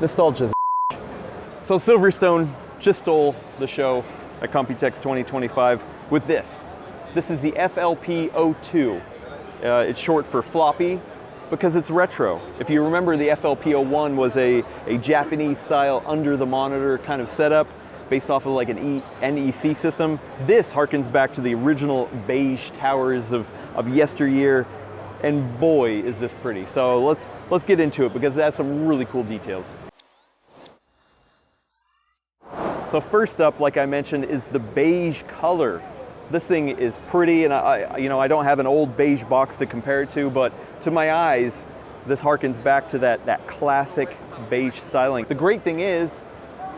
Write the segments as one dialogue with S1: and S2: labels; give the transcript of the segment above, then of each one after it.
S1: Nostalgia. So Silverstone just stole the show at Computex 2025 with this. This is the FLP02. It's short for floppy because it's retro. If you remember, the FLP01 was a Japanese style under the monitor kind of setup based off of like an NEC system. This harkens back to the original beige towers of yesteryear, and boy is this pretty. So let's get into it because it has some really cool details. So first up, like I mentioned, is the beige color. This thing is pretty, and I don't have an old beige box to compare it to, but to my eyes, this harkens back to that classic beige styling. The great thing is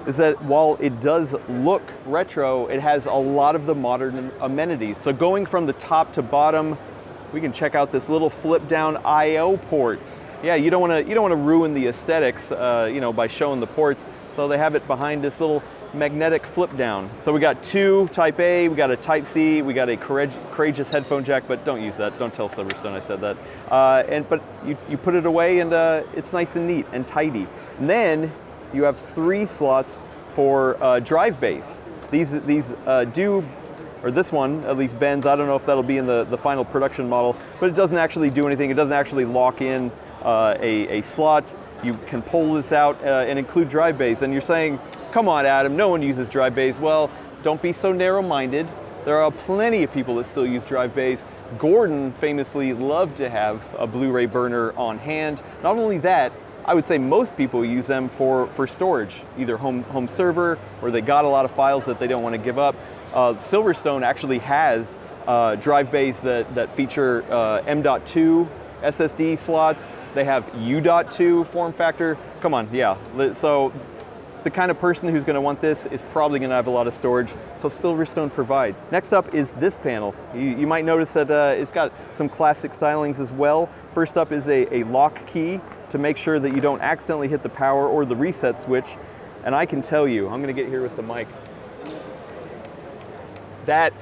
S1: that while it does look retro, it has a lot of the modern amenities. So going from the top to bottom, we can check out this little flip down I/O ports. Yeah, you don't want to ruin the aesthetics, by showing the ports. So they have it behind this little magnetic flip down. So we got two Type A, we got a Type C, we got a courageous headphone jack, but don't use that. Don't tell Silverstone I said that. But you put it away, and it's nice and neat and tidy. And then you have 3 slots for drive bass. These do, or this one at least bends. I don't know if that'll be in the final production model, but it doesn't actually do anything. It doesn't actually lock in a slot. You can pull this out and include drive bass. And you're saying, come on, Adam, no one uses drive bass. Well, don't be so narrow-minded. There are plenty of people that still use drive bass. Gordon famously loved to have a Blu-ray burner on hand. Not only that, I would say most people use them for storage, either home server, or they got a lot of files that they don't want to give up. Silverstone actually has drive bass that feature M.2 SSD slots. They have U.2 form factor. Come on, yeah. So the kind of person who's going to want this is probably going to have a lot of storage, so Silverstone provide. Next up is this panel. You might notice that it's got some classic stylings as well. First up is a lock key to make sure that you don't accidentally hit the power or the reset switch. And I can tell you, I'm going to get here with the mic, that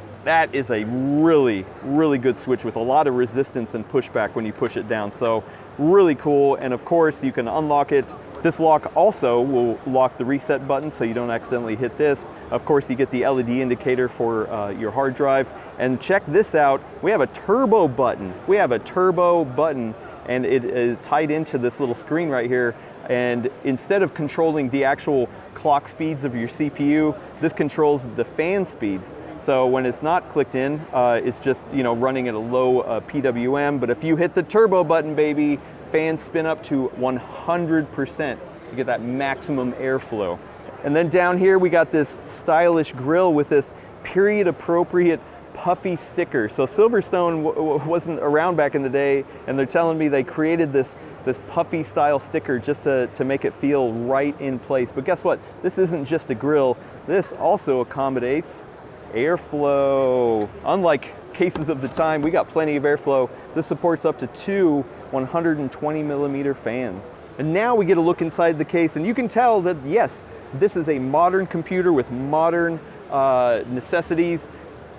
S1: is a really, really good switch with a lot of resistance and pushback when you push it down. So really cool. And of course, you can unlock it. This lock also will lock the reset button so you don't accidentally hit this. Of course, you get the LED indicator for your hard drive. And check this out. We have a turbo button. And it is tied into this little screen right here. And instead of controlling the actual clock speeds of your CPU, this controls the fan speeds. So when it's not clicked in, it's just running at a low PWM. But if you hit the turbo button, baby, fans spin up to 100% to get that maximum airflow. And then down here we got this stylish grill with this period appropriate puffy sticker. So Silverstone wasn't around back in the day, and they're telling me they created this puffy style sticker just to make it feel right in place. But guess what? This isn't just a grill. This also accommodates airflow. Unlike cases of the time, we got plenty of airflow. This supports up to 2 120 millimeter fans. And now we get a look inside the case, and you can tell that yes, this is a modern computer with modern necessities.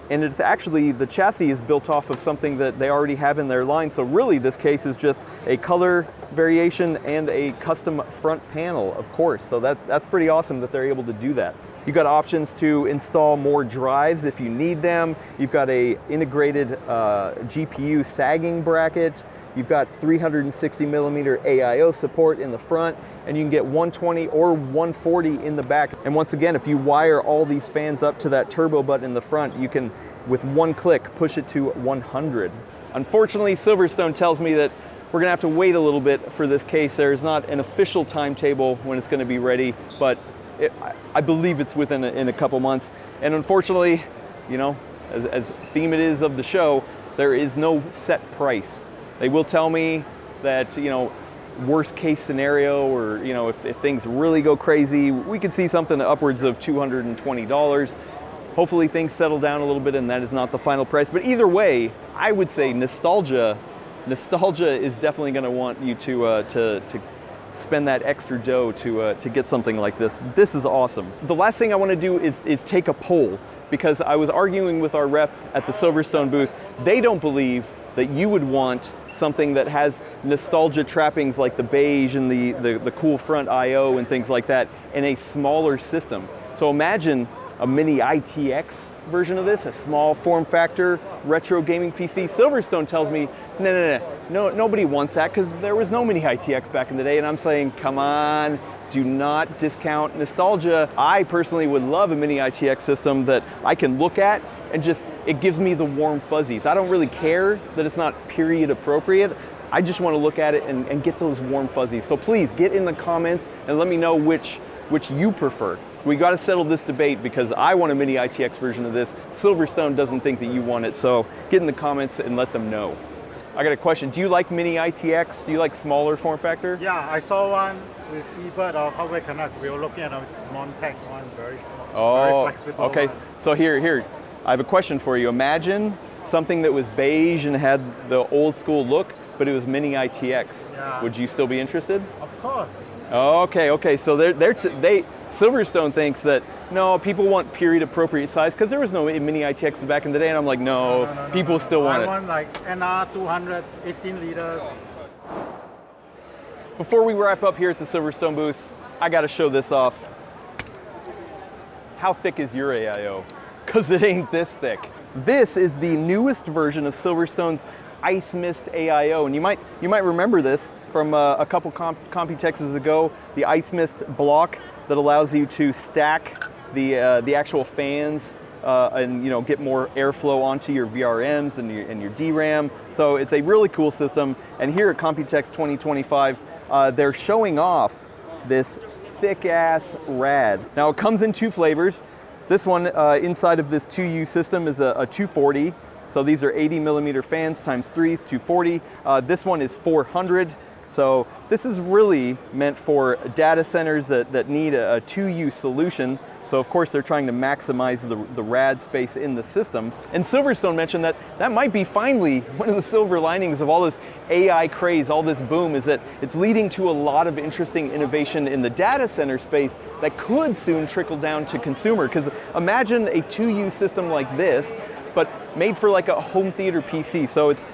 S1: And it's actually, the chassis is built off of something that they already have in their line. So really this case is just a color variation and a custom front panel, of course. So that's pretty awesome that they're able to do that. You've got options to install more drives if you need them. You've got a integrated GPU sagging bracket. You've got 360 millimeter AIO support in the front, and you can get 120 or 140 in the back. And once again, if you wire all these fans up to that turbo button in the front, you can, with one click, push it to 100. Unfortunately, Silverstone tells me that we're gonna have to wait a little bit for this case. There's not an official timetable when it's gonna be ready, but I believe it's within in a couple months. And unfortunately, as theme it is of the show, there is no set price. They will tell me that, worst case scenario, or, if things really go crazy, we could see something upwards of $220. Hopefully things settle down a little bit and that is not the final price. But either way, I would say nostalgia is definitely going to want you to spend that extra dough to get something like this. This is awesome. The last thing I want to do is take a poll, because I was arguing with our rep at the Silverstone booth. They don't believe that you would want something that has nostalgia trappings like the beige and the cool front I/O and things like that in a smaller system. So imagine a Mini-ITX version of this, a small form factor retro gaming PC. Silverstone tells me, no, nobody wants that because there was no Mini-ITX back in the day. And I'm saying, come on, do not discount nostalgia. I personally would love a Mini-ITX system that I can look at and just, it gives me the warm fuzzies. I don't really care that it's not period appropriate. I just want to look at it and get those warm fuzzies. So please get in the comments and let me know which you prefer. We got to settle this debate because I want a Mini-ITX version of this. Silverstone doesn't think that you want it, so get in the comments and let them know. I got a question. Do you like Mini-ITX? Do you like smaller form factor?
S2: Yeah, I saw one with eBird or Hardware Connect. We were looking at a Montec one, very small, very flexible.
S1: Okay,
S2: one.
S1: So here, I have a question for you. Imagine something that was beige and had the old school look, but it was Mini-ITX.
S2: Yeah.
S1: Would you still be interested?
S2: Of course.
S1: Okay. So Silverstone thinks that no, people want period appropriate size because there was no Mini-ITX back in the day, and I'm like, no, people still want it.
S2: I want like NR 200, 18 liters.
S1: Before we wrap up here at the Silverstone booth, I got to show this off. How thick is your AIO? Because it ain't this thick. This is the newest version of Silverstone's Ice Mist AIO, and you might remember this from a couple Computexes ago, the Ice Mist block that allows you to stack the actual fans and get more airflow onto your VRMs and your DRAM. So it's a really cool system. And here at Computex 2025, they're showing off this thick-ass rad. Now it comes in two flavors. This one inside of this 2U system is a 240. So these are 80 millimeter fans times 3s, 240. This one is 400. So this is really meant for data centers that need a 2U solution. So of course they're trying to maximize the rad space in the system. And Silverstone mentioned that might be finally one of the silver linings of all this AI craze, all this boom, is that it's leading to a lot of interesting innovation in the data center space that could soon trickle down to consumer. Because imagine a 2U system like this, but made for like a home theater PC. So it's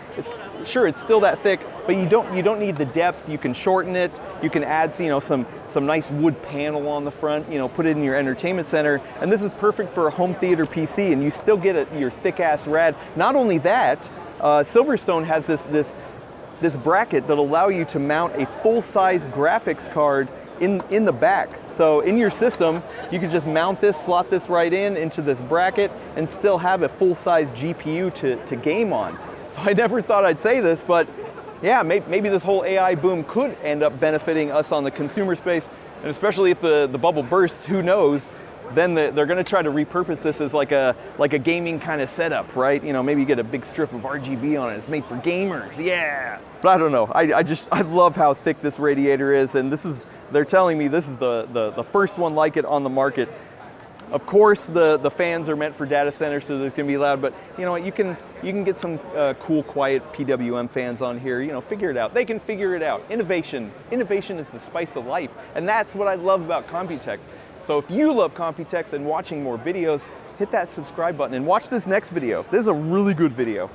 S1: still that thick, but you don't need the depth. You can shorten it. You can add some nice wood panel on the front. Put it in your entertainment center, and this is perfect for a home theater PC. And you still get your thick ass rad. Not only that, Silverstone has this bracket that'll allow you to mount a full size graphics card in the back. So in your system, you can just mount this, slot this right into this bracket, and still have a full-size GPU to game on. So I never thought I'd say this, but yeah, maybe this whole AI boom could end up benefiting us on the consumer space, and especially if the bubble bursts, who knows, then they're gonna try to repurpose this as like a gaming kind of setup, right? Maybe you get a big strip of RGB on it, it's made for gamers, yeah. But I don't know, I love how thick this radiator is, and they're telling me this is the first one like it on the market. Of course, the fans are meant for data centers, so they're gonna be loud, but you know what, you can get some cool, quiet PWM fans on here, figure it out. They can figure it out. Innovation is the spice of life, and that's what I love about Computex. So if you love Computex and watching more videos, hit that subscribe button and watch this next video. This is a really good video.